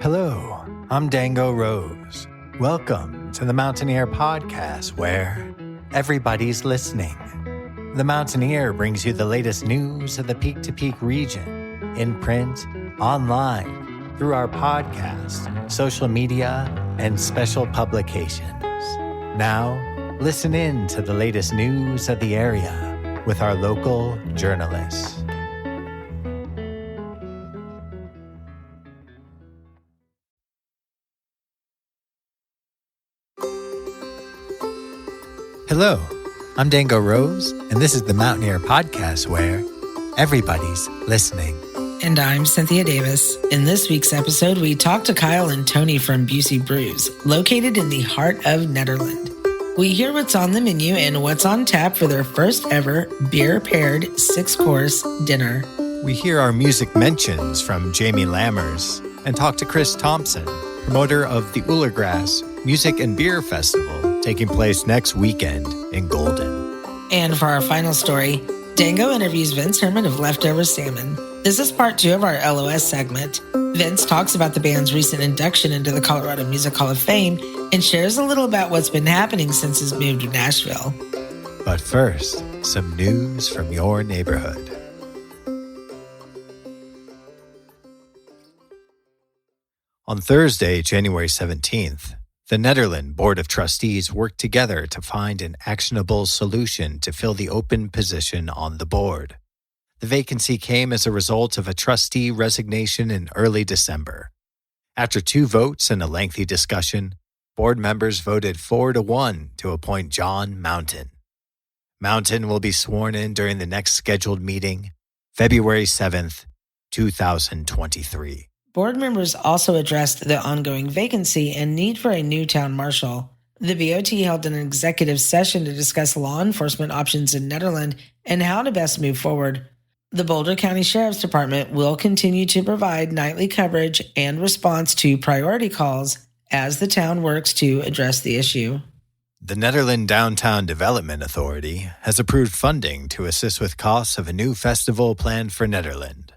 Hello, I'm Dango Rose. Welcome to the Mountaineer Podcast, where everybody's listening. The Mountaineer brings you the latest news of the peak-to-peak region, in print, online, through our podcast, social media, and special publications. Now, listen in to the latest news of the area with our local journalists. Hello, I'm Dango Rose, and this is the Mountaineer Podcast, where everybody's listening. And I'm Cynthia Davis. In this week's episode, we talk to Kyle and Tony from Busey Brews, located in the heart of Nederland. We hear what's on the menu and what's on tap for their first ever beer-paired 6-course dinner. We hear our music mentions from Jamie Lammers and talk to Chris Thompson, promoter of the UllrGrass Music and Beer Festival, taking place next weekend in Golden. And for our final story, Dango interviews Vince Herman of Leftover Salmon. This is part 2 of our LOS segment. Vince talks about the band's recent induction into the Colorado Music Hall of Fame and shares a little about what's been happening since his move to Nashville. But first, some news from your neighborhood. On Thursday, January 17th, the Nederland Board of Trustees worked together to find an actionable solution to fill the open position on the board. The vacancy came as a result of a trustee resignation in early December. After 2 votes and a lengthy discussion, board members voted 4-1 to appoint John Mountain. Mountain will be sworn in during the next scheduled meeting, February 7th, 2023. Board members also addressed the ongoing vacancy and need for a new town marshal. The BOT held an executive session to discuss law enforcement options in Nederland and how to best move forward. The Boulder County Sheriff's Department will continue to provide nightly coverage and response to priority calls as the town works to address the issue. The Nederland Downtown Development Authority has approved funding to assist with costs of a new festival planned for Nederland.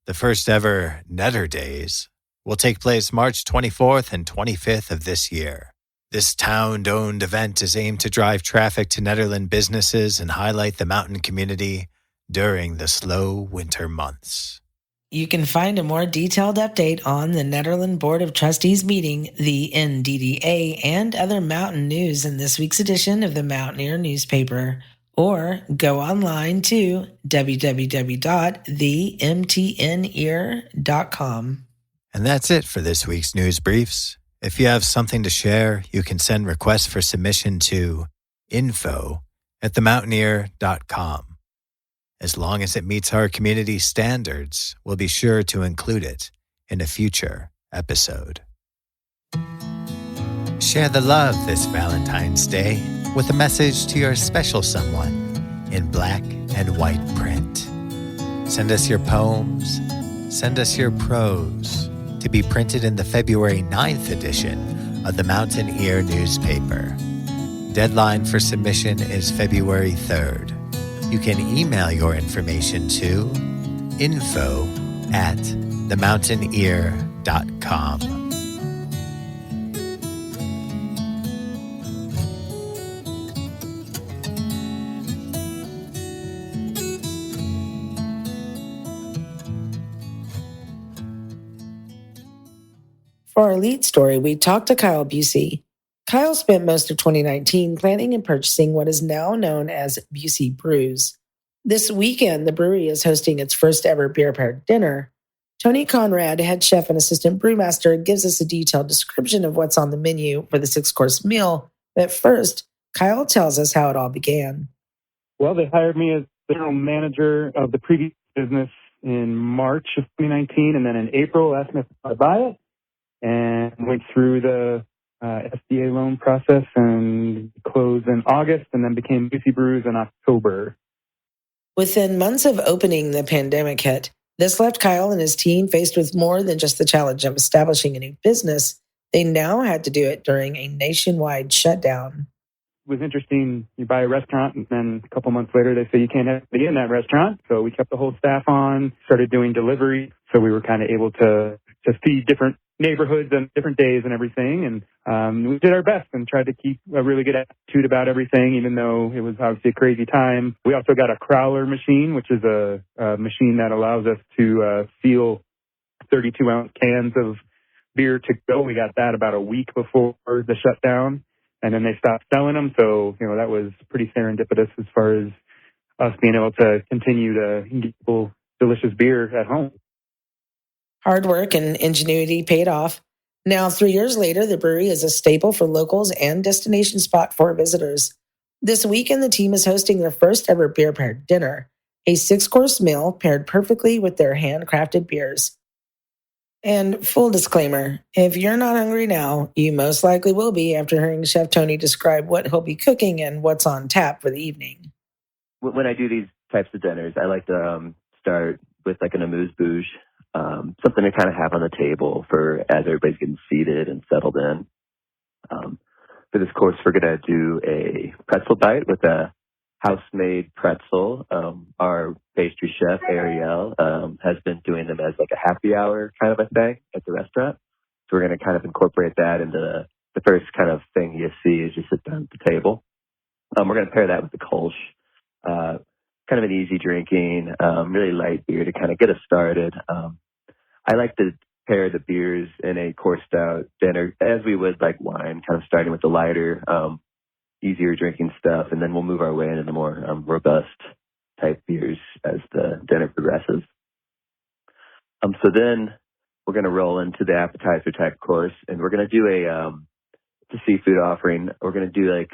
The first ever Neder Days will take place March 24th and 25th of this year. This town-owned event is aimed to drive traffic to Nederland businesses and highlight the mountain community during the slow winter months. You can find a more detailed update on the Nederland Board of Trustees meeting, the NDDA, and other mountain news in this week's edition of the Mountaineer newspaper. Or go online to www.themtnear.com. And that's it for this week's news briefs. If you have something to share, you can send requests for submission to info@themountaineer.com. As long as it meets our community standards, we'll be sure to include it in a future episode. Share the love this Valentine's Day with a message to your special someone in black and white print. Send us your poems, send us your prose to be printed in the February 9th edition of the Mountaineer newspaper. Deadline for submission is February 3rd. You can email your information to info@themountaineer.com. For our lead story, we talked to Kyle Busey. Kyle spent most of 2019 planning and purchasing what is now known as Busey Brews. This weekend, the brewery is hosting its first ever beer-paired dinner. Tony Conrad, head chef and assistant brewmaster, gives us a detailed description of what's on the menu for the 6-course meal. But first, Kyle tells us how it all began. Well, they hired me as the general manager of the previous business in March of 2019, and then in April asked me if I'd buy it. And went through the SBA loan process and closed in August, and then became Busey Brews in October. Within months of opening, the pandemic hit. This left Kyle and his team faced with more than just the challenge of establishing a new business. They now had to do it during a nationwide shutdown. It was interesting. You buy a restaurant, and then a couple months later, they say you can't have anybody in that restaurant. So we kept the whole staff on, started doing delivery. So we were kind of able to to feed different neighborhoods and different days and everything. And we did our best and tried to keep a really good attitude about everything, even though it was obviously a crazy time. We also got a crowler machine, which is a machine that allows us to seal 32-ounce cans of beer to go. We got that about a week before the shutdown, and then they stopped selling them. So, that was pretty serendipitous as far as us being able to continue to get people delicious beer at home. Hard work and ingenuity paid off. Now, 3 years later, the brewery is a staple for locals and destination spot for visitors. This weekend, the team is hosting their first ever beer paired dinner, a 6-course meal paired perfectly with their handcrafted beers. And full disclaimer, if you're not hungry now, you most likely will be after hearing Chef Tony describe what he'll be cooking and what's on tap for the evening. When I do these types of dinners, I like to start with like an amuse-bouche, something to kind of have on the table for as everybody's getting seated and settled in. For this course, we're going to do a pretzel bite with a house-made pretzel. Our pastry chef, Ariel, has been doing them as like a happy hour kind of a thing at the restaurant. So we're going to kind of incorporate that into the first kind of thing you see as you sit down at the table. We're going to pair that with the Kolsch. Kind of an easy drinking, really light beer to kind of get us started. I like to pair the beers in a coursed out dinner as we would like wine, kind of starting with the lighter, easier drinking stuff, and then we'll move our way into the more robust type beers as the dinner progresses. So then we're going to roll into the appetizer type course, and we're going to do the seafood offering. We're going to do like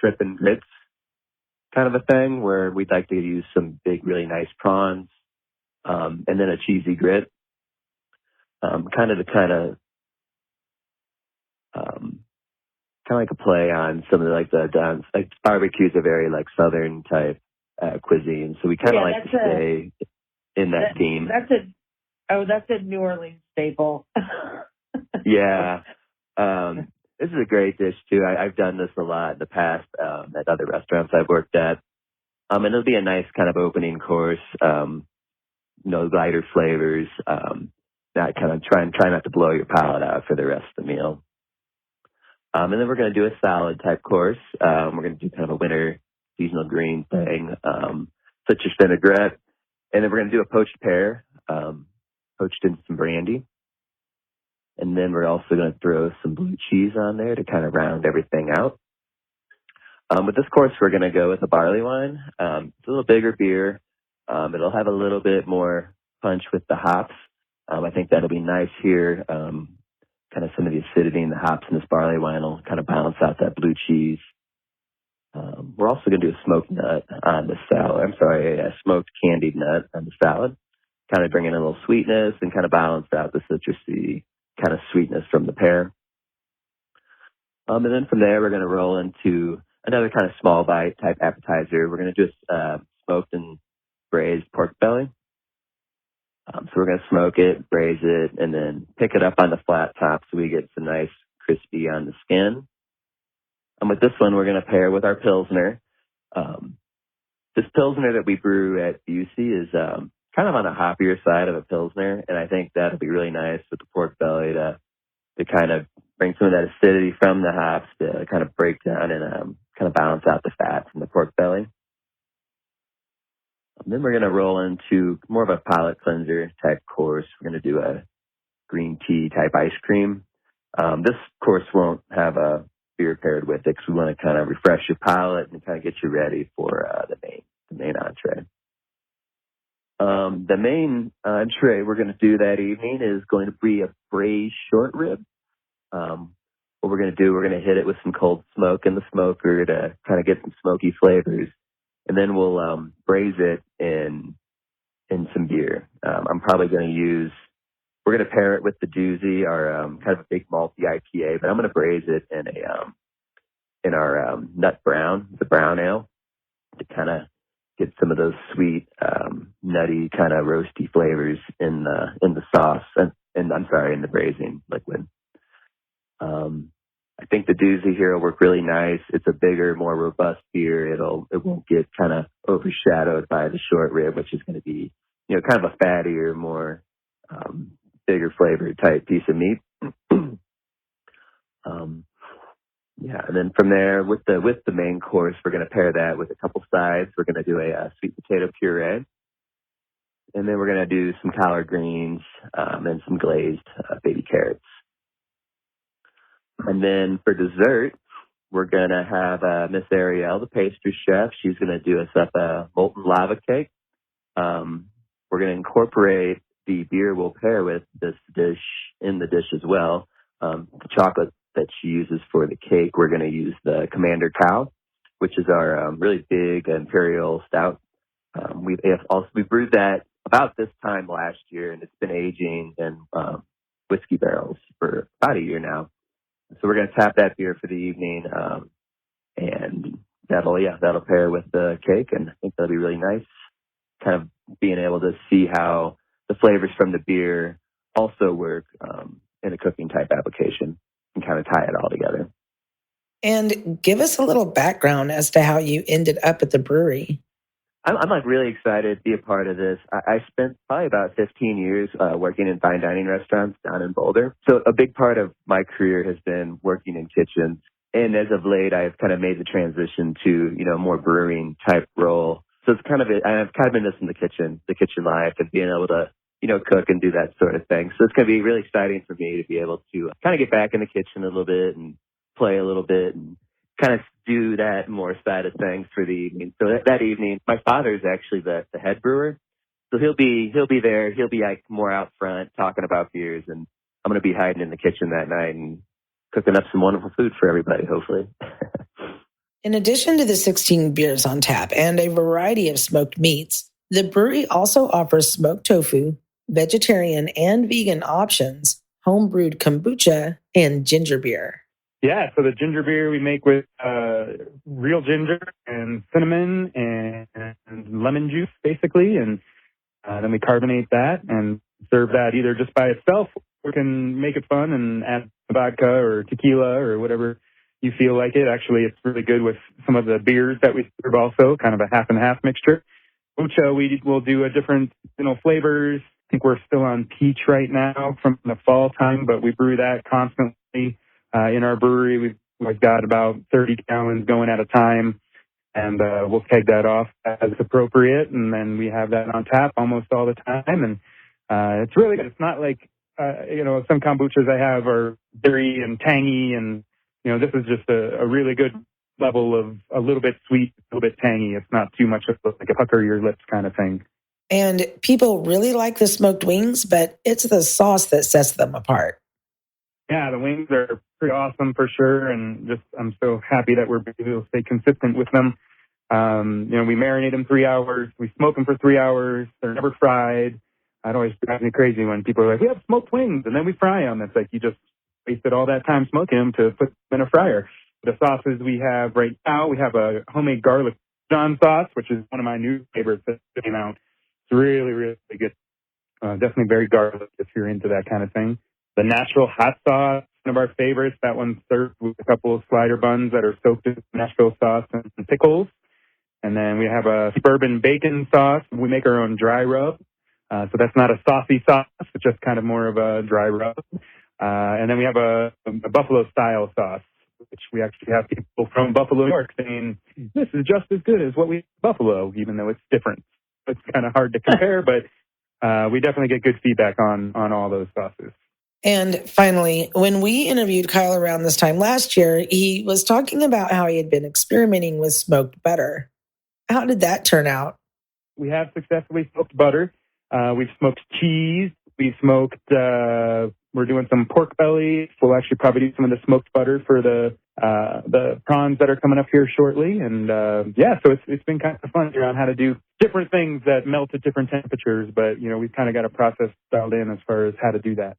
shrimp and grits kind of a thing where we'd like to use some big, really nice prawns, and then a cheesy grit. Kind of like a play on some of like barbecues are very like Southern type cuisine. So we kind of like to stay in that theme. That's a New Orleans staple. Yeah. This is a great dish too. I've done this a lot in the past at other restaurants I've worked at. And it'll be a nice kind of opening course. Lighter flavors. Not kind of try not to blow your palate out for the rest of the meal. And then we're going to do a salad type course. We're going to do kind of a winter seasonal green thing, citrus vinaigrette. And then we're going to do a poached pear, poached in some brandy. And then we're also going to throw some blue cheese on there to kind of round everything out. With this course, we're going to go with a barley wine. It's a little bigger beer. It'll have a little bit more punch with the hops. I think that'll be nice here. Kind of some of the acidity in the hops in this barley wine will kind of balance out that blue cheese. We're also going to do a smoked nut on the salad. A smoked candied nut on the salad. Kind of bring in a little sweetness and kind of balance out the citrusy kind of sweetness from the pear. And then from there, we're going to roll into another kind of small bite type appetizer. We're going to do a smoked and braised pork belly. So we're going to smoke it, braise it, and then pick it up on the flat top so we get some nice crispy on the skin. And with this one, we're going to pair with our Pilsner. This Pilsner that we brew at Busey is kind of on the hoppier side of a Pilsner, and I think that'll be really nice with the pork belly to kind of bring some of that acidity from the hops to kind of break down and kind of balance out the fat from the pork belly. And then we're going to roll into more of a palate cleanser type course. We're going to do a green tea type ice cream. This course won't have a beer paired with it because we want to kind of refresh your palate and kind of get you ready for the main entree. The main entree we're going to do that evening is going to be a braised short rib. What we're going to do, we're going to hit it with some cold smoke in the smoker to kind of get some smoky flavors. And then we'll braise it in some beer. I'm probably going to we're going to pair it with the Doozy, our kind of a big malty IPA, but I'm going to braise it in our nut brown, the brown ale, to kind of get some of those sweet, nutty kind of roasty flavors in the sauce and in the braising liquid. I think the Doozy here will work really nice. It's a bigger, more robust beer. It won't get kind of overshadowed by the short rib, which is going to be, kind of a fattier, more bigger flavor type piece of meat. Yeah, and then from there, with the main course, we're going to pair that with a couple sides. We're going to do a sweet potato puree, and then we're going to do some collard greens and some glazed baby carrots. And then for dessert, we're going to have Miss Ariel, the pastry chef. She's going to do us up a molten lava cake. We're going to incorporate the beer we'll pair with this dish in the dish as well. The chocolate that she uses for the cake, we're going to use the Commander Cow, which is our really big imperial stout. We brewed that about this time last year, and it's been aging in whiskey barrels for about a year now. So we're going to tap that beer for the evening, and that'll pair with the cake, and I think that'll be really nice. Kind of being able to see how the flavors from the beer also work in a cooking type application and kind of tie it all together. And give us a little background as to how you ended up at the brewery. I'm like really excited to be a part of this. I spent probably about 15 years working in fine dining restaurants down in Boulder. So a big part of my career has been working in kitchens. And as of late, I've kind of made the transition to, more brewing type role. So it's I've kind of been missing the kitchen life and being able to, cook and do that sort of thing. So it's going to be really exciting for me to be able to kind of get back in the kitchen a little bit and play a little bit and kind of do that more side of things for the evening. So that evening, my father's actually the head brewer. So he'll be there. He'll be like more out front talking about beers, and I'm going to be hiding in the kitchen that night and cooking up some wonderful food for everybody, hopefully. In addition to the 16 beers on tap and a variety of smoked meats, the brewery also offers smoked tofu, vegetarian and vegan options, home-brewed kombucha, and ginger beer. Yeah, so the ginger beer we make with real ginger and cinnamon and lemon juice, basically, and then we carbonate that and serve that either just by itself, or we can make it fun and add vodka or tequila or whatever you feel like it. Actually, it's really good with some of the beers that we serve also, kind of a half and half mixture. Kombucha, we'll do a different flavors. I think we're still on peach right now from the fall time, but we brew that constantly. In our brewery, we've got about 30 gallons going at a time, and we'll keg that off as appropriate, and then we have that on tap almost all the time, and it's really good. It's not like, some kombuchas I have are berry and tangy, and, this is just a really good level of a little bit sweet, a little bit tangy. It's not too much of like a pucker your lips kind of thing. And people really like the smoked wings, but it's the sauce that sets them apart. Yeah, the wings are pretty awesome for sure, and I'm so happy that we're able to stay consistent with them. We marinate them 3 hours, we smoke them for 3 hours. They're never fried. It always drives me crazy when people are like, "We have smoked wings," and then we fry them. It's like you just wasted all that time smoking them to put them in a fryer. The sauces we have right now, we have a homemade garlic Dijon sauce, which is one of my new favorites that came out. It's really, really good. Definitely very garlic if you're into that kind of thing. The Nashville hot sauce, one of our favorites. That one's served with a couple of slider buns that are soaked in Nashville sauce and pickles. And then we have a bourbon bacon sauce. We make our own dry rub. So that's not a saucy sauce, it's just kind of more of a dry rub. And then we have a buffalo style sauce, which we actually have people from Buffalo, New York saying, this is just as good as what we have in Buffalo, even though it's different. It's kind of hard to compare, but we definitely get good feedback on all those sauces. And finally, when we interviewed Kyle around this time last year, he was talking about how he had been experimenting with smoked butter. How did that turn out? We have successfully smoked butter. We've smoked cheese. We've smoked, we're doing some pork belly. We'll actually probably do some of the smoked butter for the prawns that are coming up here shortly. And so it's been kind of fun around how to do different things that melt at different temperatures. But, we've kind of got a process dialed in as far as how to do that.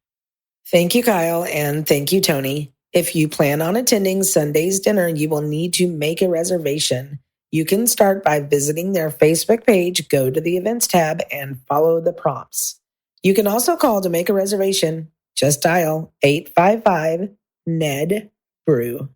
Thank you, Kyle, and thank you, Tony. If you plan on attending Sunday's dinner, you will need to make a reservation. You can start by visiting their Facebook page, go to the events tab, and follow the prompts. You can also call to make a reservation. Just dial 855-NED-BREW.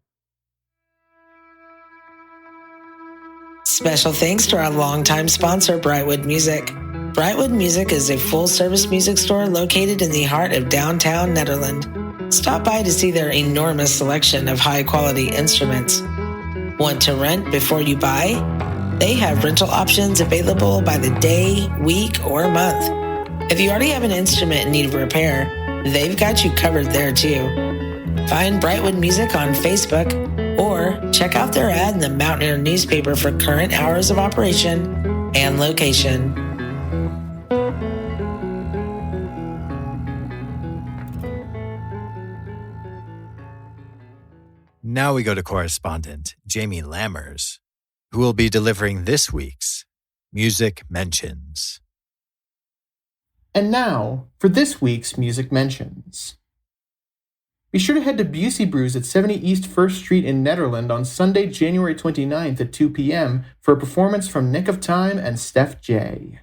Special thanks to our longtime sponsor, Brightwood Music. Brightwood Music is a full-service music store located in the heart of downtown Nederland. Stop by to see their enormous selection of high-quality instruments. Want to rent before you buy? They have rental options available by the day, week, or month. If you already have an instrument in need of repair, they've got you covered there too. Find Brightwood Music on Facebook or check out their ad in the Mountaineer newspaper for current hours of operation and location. Now we go to correspondent Jamie Lammers, who will be delivering this week's Music Mentions. And now for this week's Music Mentions. Be sure to head to Busey Brews at 70 East 1st Street in Nederland on Sunday, January 29th at 2 p.m. for a performance from Nick of Time and Steph J.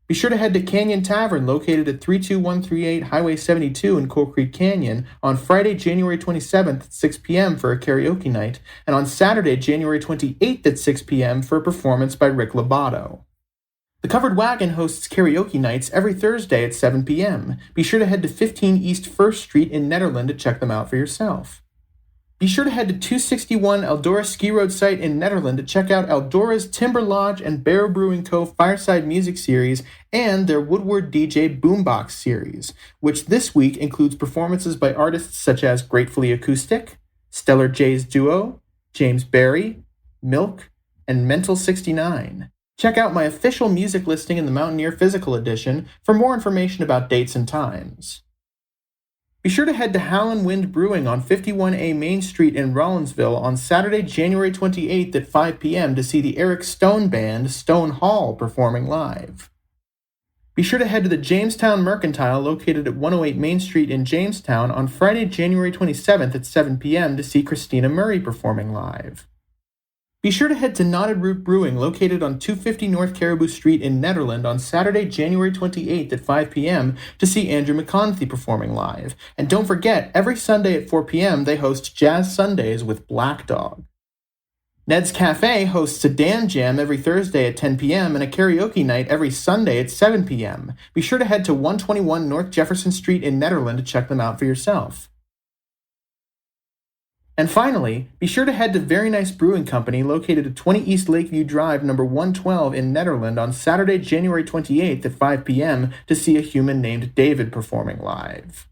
Be sure to head to Canyon Tavern, located at 32138 Highway 72 in Coal Creek Canyon, on Friday, January 27th at 6 p.m. for a karaoke night, and on Saturday, January 28th at 6 p.m. for a performance by Rick Lobato. The Covered Wagon hosts karaoke nights every Thursday at 7 p.m. Be sure to head to 15 East 1st Street in Nederland to check them out for yourself. Be sure to head to 261 Eldora Ski Road site in Nederland to check out Eldora's Timber Lodge and Barrow Brewing Co. Fireside Music Series and their Woodward DJ Boombox Series, which this week includes performances by artists such as Gratefully Acoustic, Stellar J's Duo, James Barry, Milk, and Mental 69. Check out my official music listing in the Mountaineer Physical Edition for more information about dates and times. Be sure to head to Howlin' Wind Brewing on 51A Main Street in Rollinsville on Saturday, January 28th at 5 p.m. to see the Eric Stone Band, Stone Hall, performing live. Be sure to head to the Jamestown Mercantile located at 108 Main Street in Jamestown on Friday, January 27th at 7 p.m. to see Christina Murray performing live. Be sure to head to Knotted Root Brewing, located on 250 North Caribou Street in Nederland on Saturday, January 28th at 5 p.m. to see Andrew McConaughey performing live. And don't forget, every Sunday at 4 p.m. they host Jazz Sundays with Black Dog. Ned's Cafe hosts a Dan Jam every Thursday at 10 p.m. and a karaoke night every Sunday at 7 p.m. Be sure to head to 121 North Jefferson Street in Nederland to check them out for yourself. And finally, be sure to head to Very Nice Brewing Company, located at 20 East Lakeview Drive, number 112 in Nederland on Saturday, January 28th at 5 p.m. to see a human named David performing live.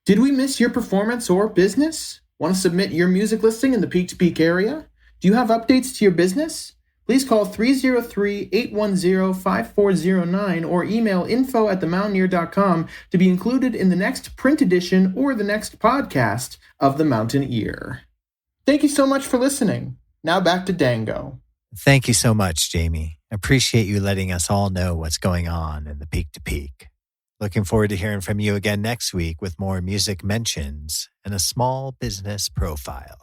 Did we miss your performance or business? Want to submit your music listing in the Peak to Peak area? Do you have updates to your business? Please call 303-810-5409 or email info@themountaineer.com to be included in the next print edition or the next podcast of The Mountain Ear. Thank you so much for listening. Now back to Dango. Thank you so much, Jamie. Appreciate you letting us all know what's going on in the Peak to Peak. Looking forward to hearing from you again next week with more music mentions and a small business profile.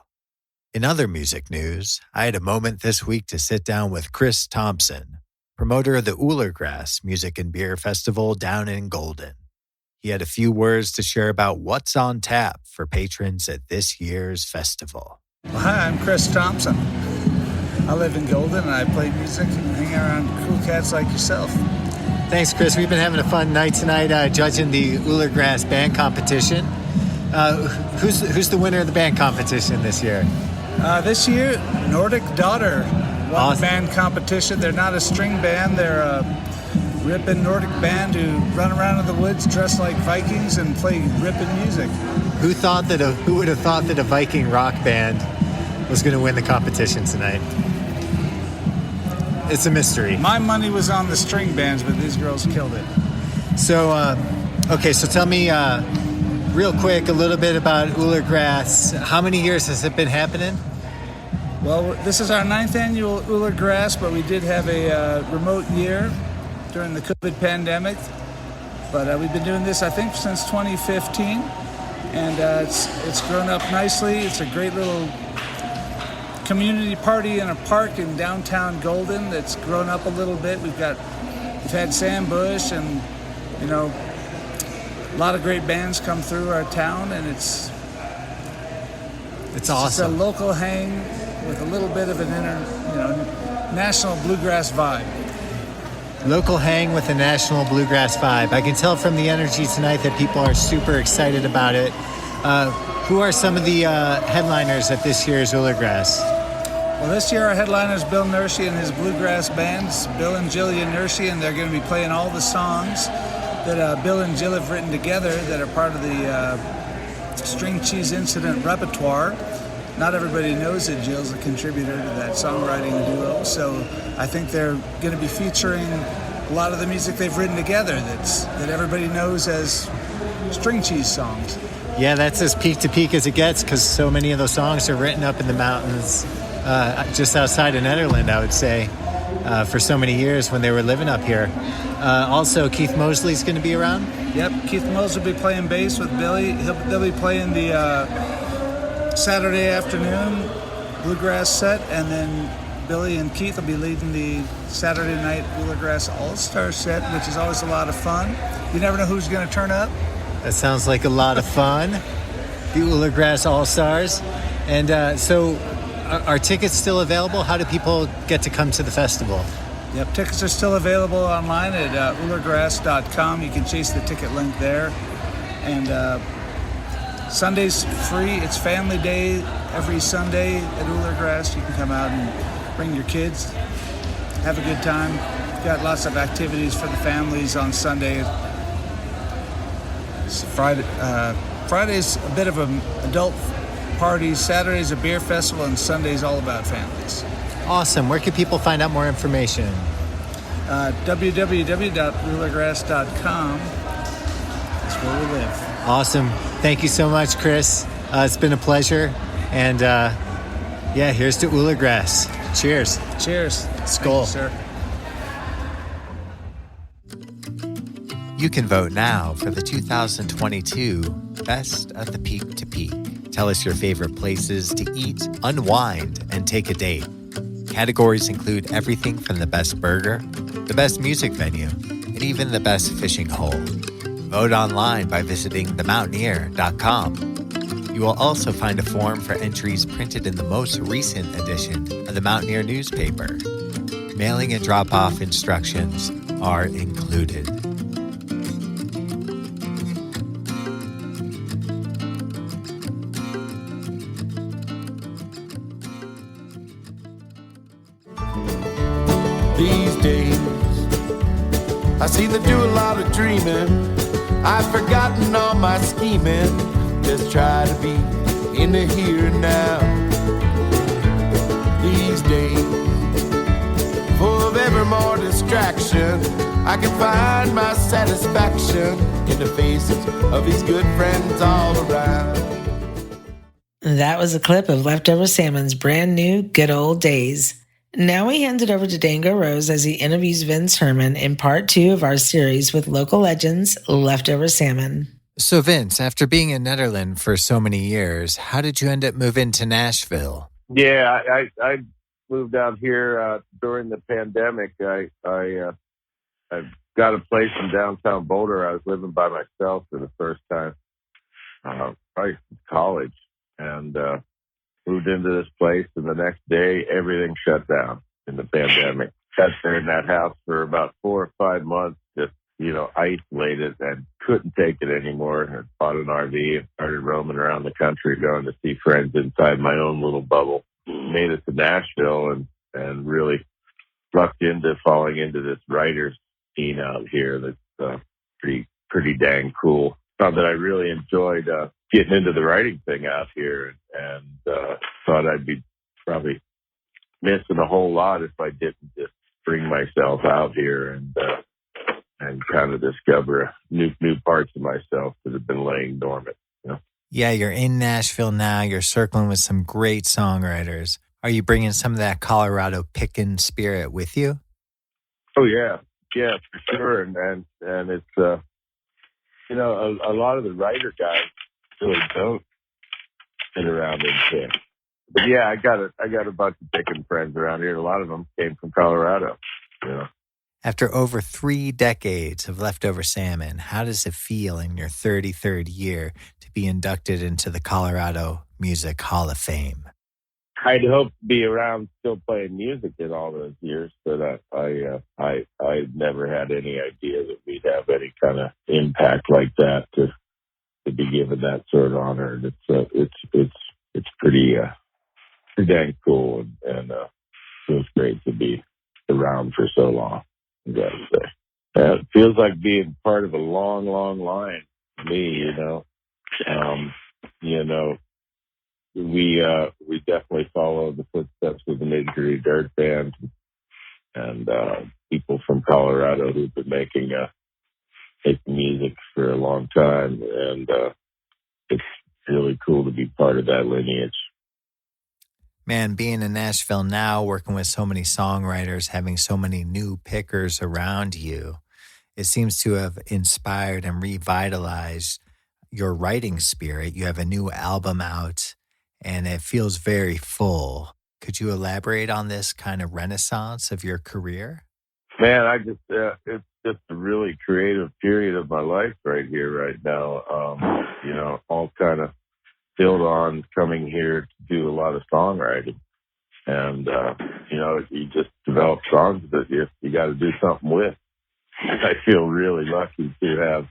In other music news, I had a moment this week to sit down with Chris Thompson, promoter of the UllrGrass Music and Beer Festival down in Golden. He had a few words to share about what's on tap for patrons at this year's festival. Well, hi, I'm Chris Thompson. I live in Golden and I play music and hang around cool cats like yourself. Thanks, Chris. We've been having a fun night tonight judging the UllrGrass band competition. Who's the winner of the band competition this year? This year, Nordic Daughter won Awesome. the band competition. They're not a string band. They're a ripping Nordic band who run around in the woods dressed like Vikings and play ripping music. Who would have thought that a Viking rock band was going to win the competition tonight? It's a mystery. My money was on the string bands, but these girls killed it. So, so tell me real quick a little bit about UllrGrass. How many years has it been happening? Well, this is our 9th annual UllrGrass, but we did have a remote year during the COVID pandemic. But we've been doing this, I think, since 2015, and it's grown up nicely. It's a great little community party in a park in downtown Golden that's grown up a little bit. We've had Sam Bush and, a lot of great bands come through our town, and it's awesome. It's a local hang. with a little bit of an national bluegrass vibe. Local hang with a national bluegrass vibe. I can tell from the energy tonight that people are super excited about it. Who are some of the headliners at this year's UllrGrass? Well, this year our headliner is Bill Nershi and his bluegrass bands, Bill and Jillian Nershi, and they're going to be playing all the songs that Bill and Jill have written together that are part of the String Cheese Incident repertoire. Not everybody knows that Jill's a contributor to that songwriting duo, so I think they're going to be featuring a lot of the music they've written together that everybody knows as string cheese songs. Yeah, that's as peak to peak as it gets because so many of those songs are written up in the mountains just outside of Nederland, I would say, for so many years when they were living up here. Also, Keith Mosley's going to be around? Yep, Keith Mosley will be playing bass with Billy. They'll be playing the Saturday afternoon Bluegrass set, and then Billy and Keith will be leading the Saturday night UllrGrass All-Star set, which is always a lot of fun. You never know who's going to turn up. That sounds like a lot of fun. The UllrGrass All-Stars. And so are tickets still available? How do people get to come to the festival? Yep, tickets are still available online at UllrGrass.com. You can chase the ticket link there. And Sunday's free. It's family day every Sunday at UllrGrass. You can come out and bring your kids, have a good time. We've got lots of activities for the families on Sunday. Friday's a bit of an adult party. Saturday's a beer festival, and Sunday's all about families. Awesome. Where can people find out more information? www.UllrGrass.com. That's where we live. Awesome. Thank you so much, Chris. It's been a pleasure. And here's to UllrGrass. Cheers. Cheers. Skål. Thank you, sir. You can vote now for the 2022 Best of the Peak to Peak. Tell us your favorite places to eat, unwind, and take a date. Categories include everything from the best burger, the best music venue, and even the best fishing hole. Vote online by visiting themountaineer.com. You will also find a form for entries printed in the most recent edition of the Mountaineer newspaper. Mailing and drop-off instructions are included. These days, I seem to do a lot of dreaming. I've forgotten all my scheming. Just try to be in the here and now. These days, full of ever more distraction, I can find my satisfaction in the faces of these good friends all around. That was a clip of Leftover Salmon's brand new Good Old Days. Now we hand it over to Dango Rose as he interviews Vince Herman in part 2 of our series with local legends, Leftover Salmon. So Vince, after being in Nederland for so many years, how did you end up moving to Nashville? Yeah, I moved out here during the pandemic. I got a place in downtown Boulder. I was living by myself for the first time, probably since college, and moved into this place, and the next day, everything shut down in the pandemic. Sat there in that house for about 4 or 5 months, just, isolated and couldn't take it anymore. I bought an RV and started roaming around the country, going to see friends inside my own little bubble. Made it to Nashville and really lucked into falling into this writer's scene out here that's pretty dang cool. Found that I really enjoyed getting into the writing thing out here, and thought I'd be probably missing a whole lot if I didn't just bring myself out here and kind of discover new parts of myself that have been laying dormant. Yeah, you're in Nashville now. You're circling with some great songwriters. Are you bringing some of that Colorado pickin' spirit with you? Oh yeah, for sure. And it's a lot of the writer guys really don't sit around and pick. But yeah, I got a bunch of picking friends around here. A lot of them came from Colorado. After over 3 decades of Leftover Salmon, how does it feel in your 33rd year to be inducted into the Colorado Music Hall of Fame? I'd hoped to be around still playing music in all those years, but I never had any idea that we'd have any kind of impact like that to be given that sort of honor. And it's pretty dang cool, and feels great to be around for so long. I gotta say, it feels like being part of a long, long line. To me, we definitely follow the footsteps of the Nitty Dirt Band and people from Colorado who've been making music for a long time, and it's really cool to be part of that lineage. Man, being in Nashville now, working with so many songwriters, having so many new pickers around you, it seems to have inspired and revitalized your writing spirit. You have a new album out, and it feels very full. Could you elaborate on this kind of renaissance of your career? Man, it's just a really creative period of my life right here, right now. All kind of build on coming here to do a lot of songwriting. And, you just develop songs that you got to do something with. I feel really lucky to have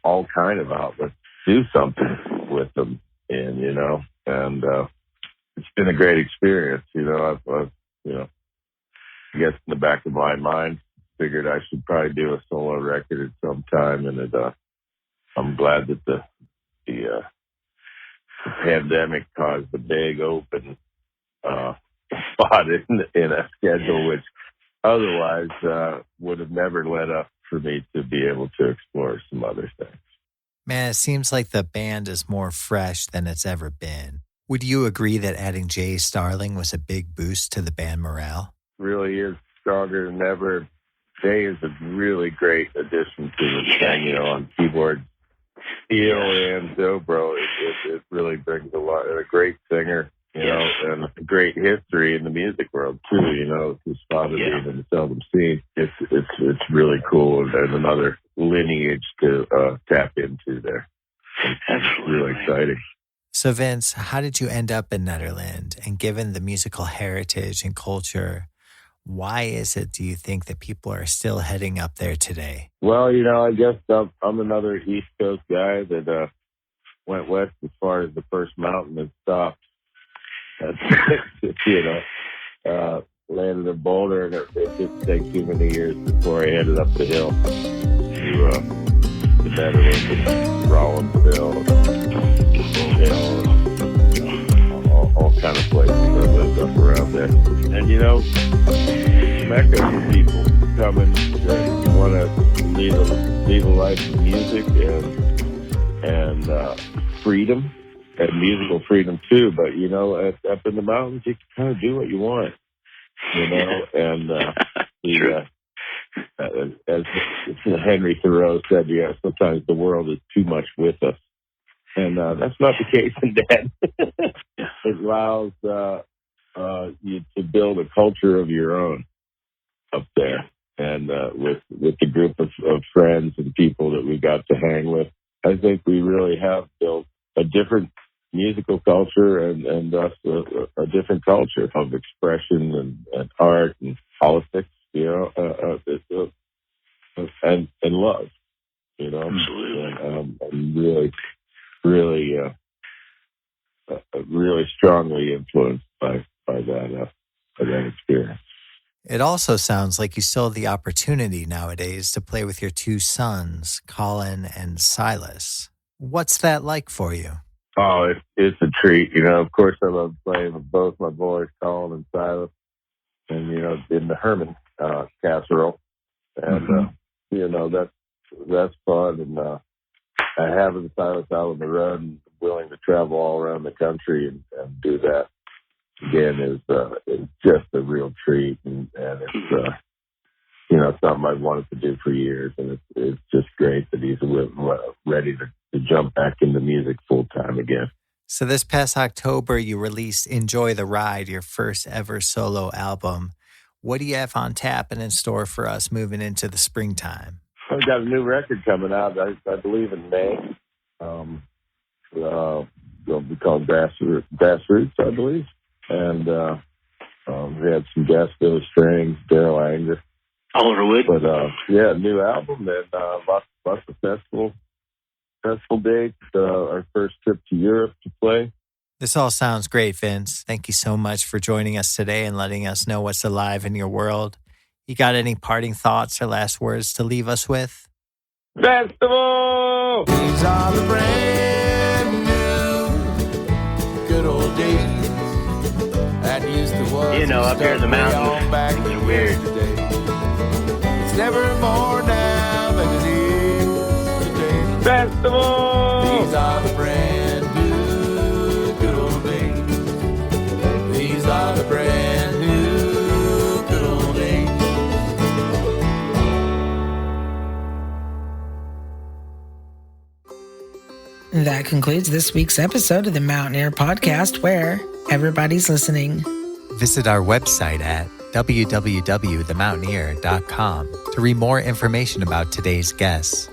all kind of outlets to do something with them in, and it's been a great experience. I've I guess in the back of my mind, figured I should probably do a solo record at some time, and I'm glad that the pandemic caused a big open spot in a schedule, which otherwise would have never let up for me to be able to explore some other things. Man, it seems like the band is more fresh than it's ever been. Would you agree that adding Jay Starling was a big boost to the band morale? Really is stronger than ever. Jay is a really great addition to the thing, on keyboard. Steel and dobro, it really brings a lot. And a great singer, and a great history in the music world too. His father being in the seldom scene, it's really cool, and another lineage to tap into there. It's really exciting. So Vince, how did you end up in Netherlands? And given the musical heritage and culture, why is it, do you think, that people are still heading up there today? Well, I guess I'm another East Coast guy that went west as far as the first mountain and stopped. Landed in Boulder, and it didn't take too many years before I headed up the hill to the Netherlands, Rollinsville, all kind of places. I lived up around there. And mecca for people coming that want to lead a life of music and freedom, and musical freedom too. But up in the mountains, you can kind of do what you want. And as Henry Thoreau said, sometimes the world is too much with us. And that's not the case in Dad. It allows you to build a culture of your own up there. And with the group of friends and people that we got to hang with, I think we really have built a different musical culture and thus a different culture of expression and art and politics, and love, Absolutely. And really strongly influenced by that experience. It also sounds like you still have the opportunity nowadays to play with your two sons, Colin and Silas. What's that like for you? Oh, it's a treat. Of course I love playing with both my boys, Colin and Silas, and, in the Herman casserole. And, that's fun. And I haven't Silas out on the road and willing to travel all around the country and do that again is just a real treat. And it's, something I've wanted to do for years. And it's just great that he's ready to jump back into music full time again. So this past October, you released Enjoy the Ride, your first ever solo album. What do you have on tap and in store for us moving into the springtime? I've got a new record coming out, I believe, in May. It'll be called Grassroots, I believe. and we had some guests on the strings, Daryl Anger. Oliver Wood. But yeah, new album and lots of festival dates. Our first trip to Europe to play. This all sounds great, Vince. Thank you so much for joining us today and letting us know what's alive in your world. You got any parting thoughts or last words to leave us with? Festival! These are the brand new good old days that used to was. You know, up here in the mountains, things are weird. It's never more now than it is today. Festival! These are the brand new good old days. These are the brand new good old days. That concludes this week's episode of the Mountaineer Podcast, where everybody's listening. Visit our website at www.themountaineer.com to read more information about today's guests.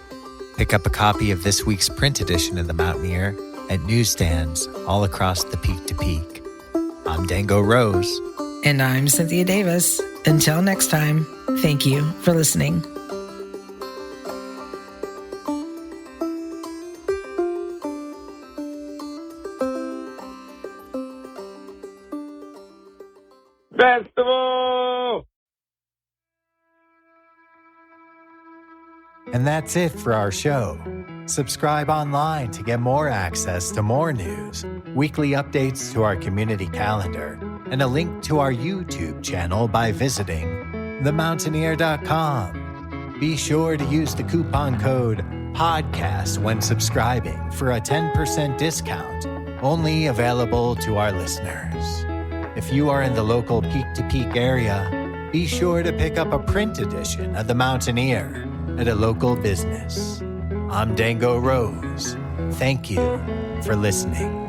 Pick up a copy of this week's print edition of The Mountaineer at newsstands all across the Peak to Peak. I'm Dango Rose. And I'm Cynthia Davis. Until next time, thank you for listening. Festival! And that's it for our show. Subscribe online to get more access to more news, weekly updates to our community calendar, and a link to our YouTube channel by visiting themountaineer.com. Be sure to use the coupon code PODCAST when subscribing for a 10% discount, only available to our listeners. If you are in the local peak-to-peak area, be sure to pick up a print edition of The Mountaineer at a local business. I'm Dango Rose. Thank you for listening.